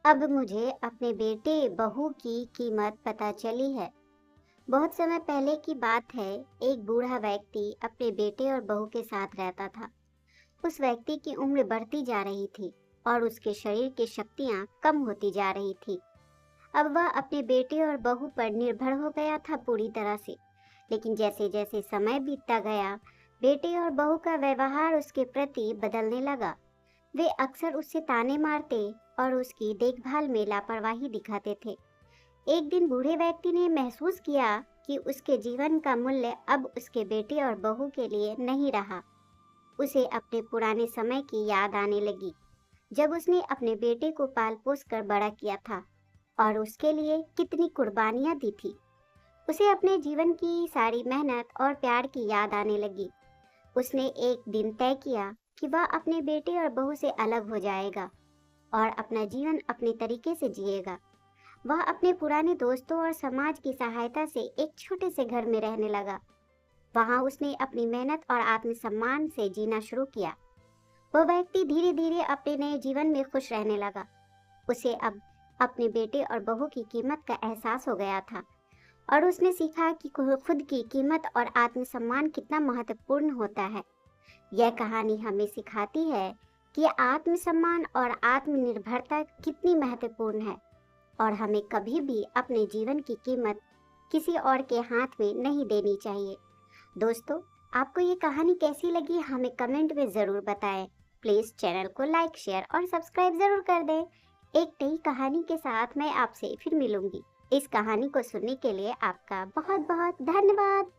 अब मुझे अपने बेटे बहू की कीमत पता चली है। बहुत समय पहले की बात है। एक बूढ़ा व्यक्ति अपने बेटे और बहू के साथ रहता था। उस व्यक्ति की उम्र बढ़ती जा रही थी और उसके शरीर की शक्तियां कम होती जा रही थी। अब वह अपने बेटे और बहू पर निर्भर हो गया था पूरी तरह से। लेकिन जैसे जैसे समय बीतता गया, बेटे और बहू का व्यवहार उसके प्रति बदलने लगा। वे अक्सर उससे ताने मारते और उसकी देखभाल में लापरवाही दिखाते थे। एक दिन बूढ़े व्यक्ति ने महसूस किया कि उसके जीवन का मूल्य अब उसके बेटे और बहू के लिए नहीं रहा। उसे अपने पुराने समय की याद आने लगी, जब उसने अपने बेटे को पाल पोस कर बड़ा किया था और उसके लिए कितनी कुर्बानियां दी थी। उसे अपने जीवन की सारी मेहनत और प्यार की याद आने लगी। उसने एक दिन तय किया कि वह अपने बेटे और बहू से अलग हो जाएगा और अपना जीवन अपने तरीके से जिएगा। वह अपने पुराने दोस्तों और समाज की सहायता से एक छोटे से घर में रहने लगा। वहां उसने अपनी मेहनत और आत्मसम्मान से जीना शुरू किया। वह व्यक्ति धीरे धीरे अपने नए जीवन में खुश रहने लगा। उसे अब अपने बेटे और बहू की कीमत का एहसास हो गया था और उसने सीखा कि खुद की कीमत और आत्मसम्मान कितना महत्वपूर्ण होता है। यह कहानी हमें सिखाती है कि आत्मसम्मान और आत्मनिर्भरता कितनी महत्वपूर्ण है और हमें कभी भी अपने जीवन की कीमत किसी और के हाथ में नहीं देनी चाहिए। दोस्तों, आपको ये कहानी कैसी लगी हमें कमेंट में ज़रूर बताएं। प्लीज़ चैनल को लाइक, शेयर और सब्सक्राइब ज़रूर कर दें। एक नई कहानी के साथ मैं आपसे फिर मिलूंगी। इस कहानी को सुनने के लिए आपका बहुत बहुत धन्यवाद।